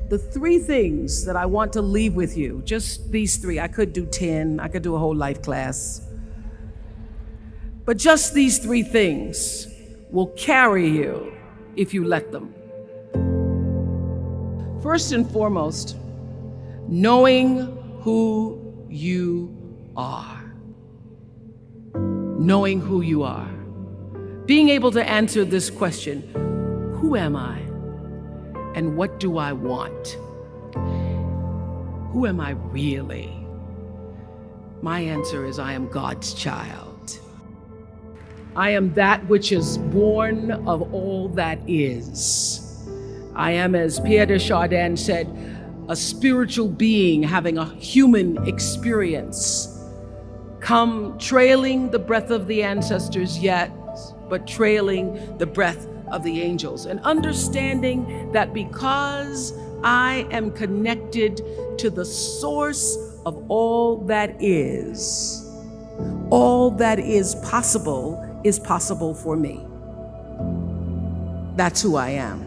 the 3 things that I want to leave with you, just these 3. I could do 10, I could do a whole life class. But just these 3 things will carry you if you let them. First and foremost, knowing who you are. Knowing who you are. Being able to answer this question, who am I? And what do I want? Who am I really? My answer is I am God's child. I am that which is born of all that is. I am, as Pierre de Chardin said, a spiritual being having a human experience. Come trailing the breath of the ancestors yet, but trailing the breath of the angels. And understanding that because I am connected to the source of all that is possible for me. That's who I am.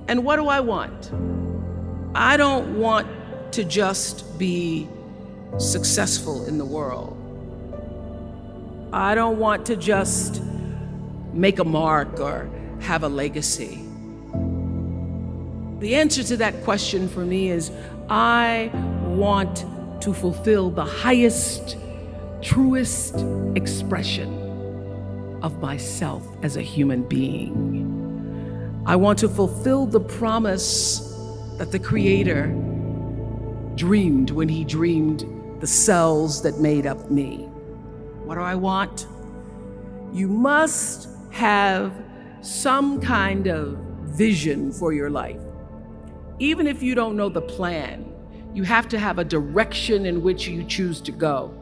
And what do I want? I don't want to just be successful in the world. I don't want to just make a mark or have a legacy. The answer to that question for me is I want to fulfill the highest, truest expression of myself as a human being. I want to fulfill the promise that the Creator dreamed when He dreamed the cells that made up me. What do I want? You must have some kind of vision for your life. Even if you don't know the plan, you have to have a direction in which you choose to go.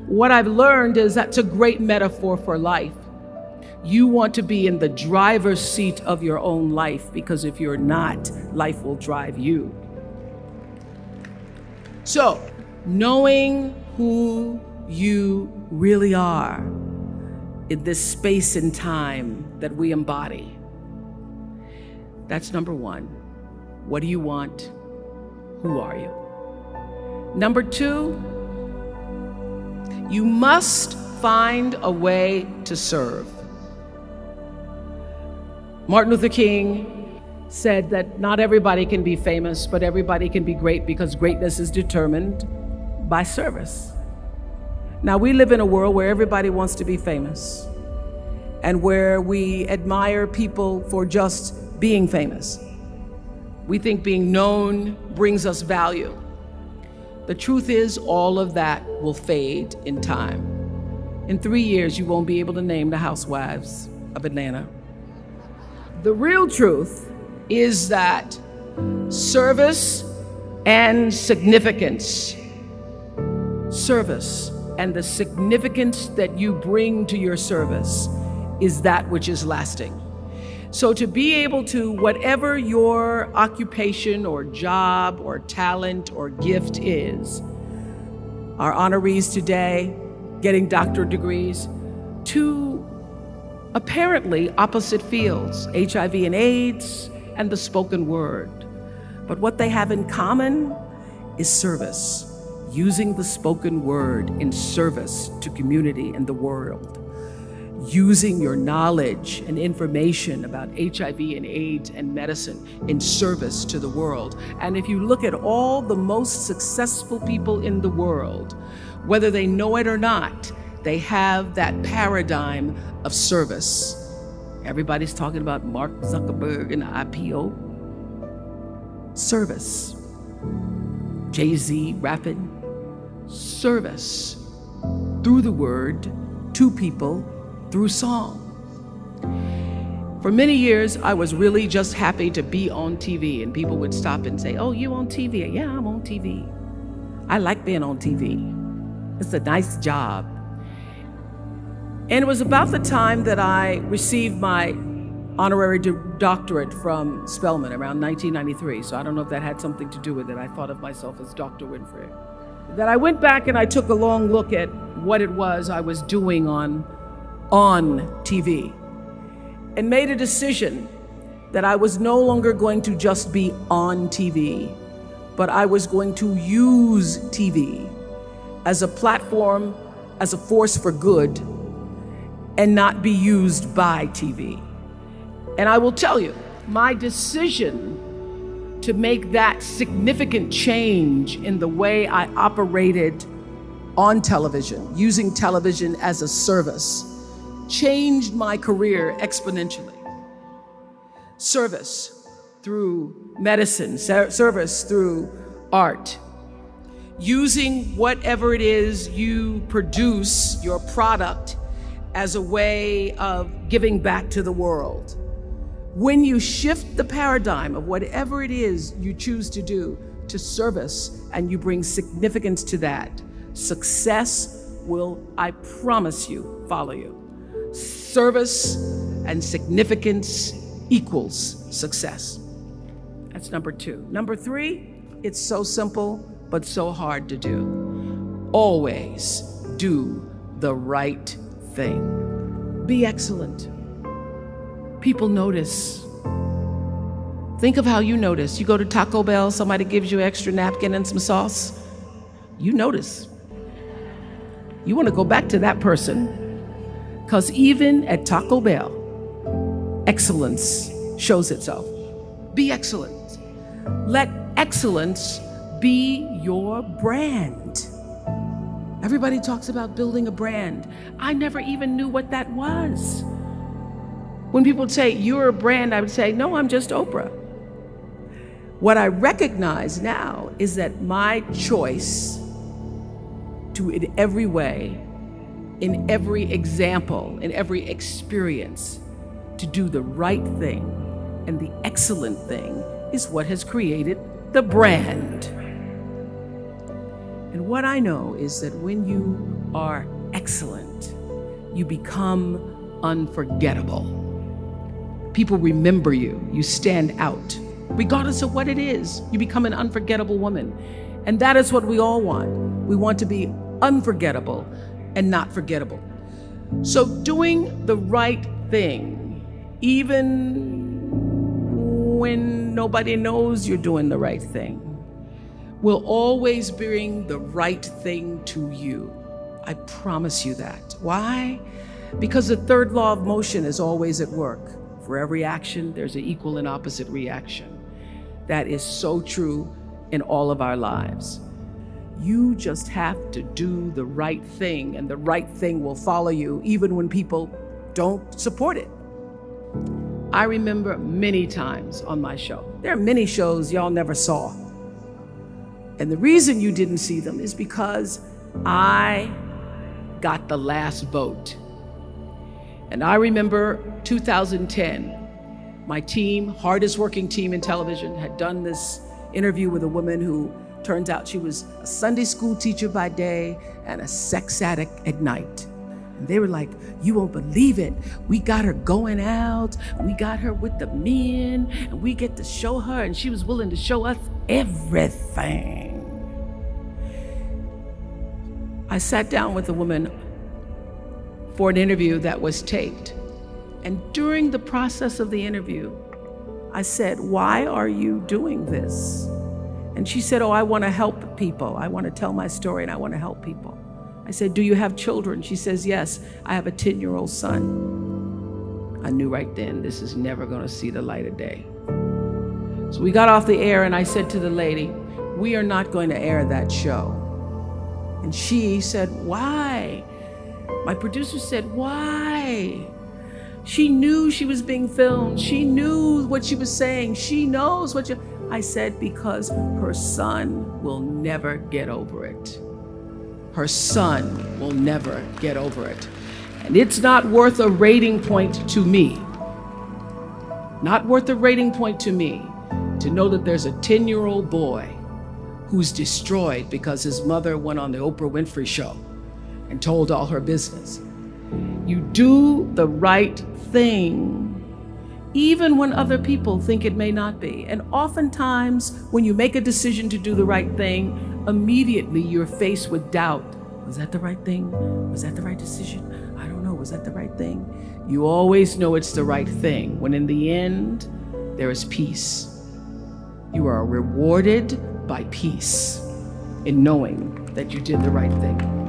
What I've learned is that's a great metaphor for life. You want to be in the driver's seat of your own life, because if you're not, life will drive you. So, knowing who you really are in this space and time that we embody. That's number 1. What do you want? Who are you? Number 2, you must find a way to serve. Martin Luther King said that not everybody can be famous, but everybody can be great, because greatness is determined by service. Now, we live in a world where everybody wants to be famous and where we admire people for just being famous. We think being known brings us value. The truth is, all of that will fade in time. In 3 years, you won't be able to name the housewives of Atlanta. The real truth is that service and significance, service and the significance that you bring to your service is that which is lasting. So to be able to, whatever your occupation or job or talent or gift is, our honorees today getting doctorate degrees, to apparently opposite fields, HIV and AIDS and the spoken word. But what they have in common is service, using the spoken word in service to community and the world. Using your knowledge and information about HIV and AIDS and medicine in service to the world. And if you look at all the most successful people in the world, whether they know it or not, they have that paradigm of service. Everybody's talking about Mark Zuckerberg and the IPO. Service. Jay-Z rapping. Service. Through the word, to people, through song. For many years, I was really just happy to be on TV, and people would stop and say, "Oh, you on TV?" "Yeah, I'm on TV. I like being on TV. It's a nice job." And it was about the time that I received my honorary doctorate from Spelman around 1993. So I don't know if that had something to do with it. I thought of myself as Dr. Winfrey. That I went back and I took a long look at what it was I was doing on TV, and made a decision that I was no longer going to just be on TV, but I was going to use TV as a platform, as a force for good, and not be used by TV. And I will tell you, my decision to make that significant change in the way I operated on television, using television as a service, changed my career exponentially. Service through medicine, service through art, using whatever it is you produce, your product, as a way of giving back to the world. When you shift the paradigm of whatever it is you choose to do to service, and you bring significance to that, success will, I promise you, follow you. Service and significance equals success. That's number 2. Number 3, it's so simple, but so hard to do. Always do the right thing. Be excellent. People notice. Think of how you notice. You go to Taco Bell, somebody gives you an extra napkin and some sauce. You notice. You want to go back to that person, because even at Taco Bell, excellence shows itself. Be excellent. Let excellence be your brand. Everybody talks about building a brand. I never even knew what that was. When people say, you're a brand, I would say, no, I'm just Oprah. What I recognize now is that my choice to, in every way, in every example, in every experience, to do the right thing and the excellent thing is what has created the brand. And what I know is that when you are excellent, you become unforgettable. People remember you. You stand out. Regardless of what it is, you become an unforgettable woman. And that is what we all want. We want to be unforgettable and not forgettable. So doing the right thing, even when nobody knows you're doing the right thing, will always bring the right thing to you. I promise you that. Why? Because the third law of motion is always at work. For every action, there's an equal and opposite reaction. That is so true in all of our lives. You just have to do the right thing, and the right thing will follow you even when people don't support it. I remember many times on my show. There are many shows y'all never saw. And the reason you didn't see them is because I got the last vote. And I remember 2010, my team, hardest working team in television, had done this interview with a woman who turns out she was a Sunday school teacher by day and a sex addict at night. And they were like, you won't believe it. We got her going out. We got her with the men, and we get to show her, and she was willing to show us everything. I sat down with a woman for an interview that was taped. And during the process of the interview, I said, why are you doing this? And she said, oh, I want to help people. I want to tell my story and I want to help people. I said, do you have children? She says, yes, I have a 10-year-old son. I knew right then, this is never going to see the light of day. So we got off the air and I said to the lady, we are not going to air that show. And she said, why? My producer said, why? She knew she was being filmed. She knew what she was saying. She knows what I said, because her son will never get over it. Her son will never get over it. And it's not worth a rating point to me. Not worth a rating point to me to know that there's a 10-year-old boy who's destroyed because his mother went on the Oprah Winfrey Show and told all her business. You do the right thing, even when other people think it may not be. And oftentimes, when you make a decision to do the right thing, immediately you're faced with doubt. Was that the right thing? Was that the right decision? I don't know, was that the right thing? You always know it's the right thing, when in the end, there is peace. You are rewarded by peace in knowing that you did the right thing.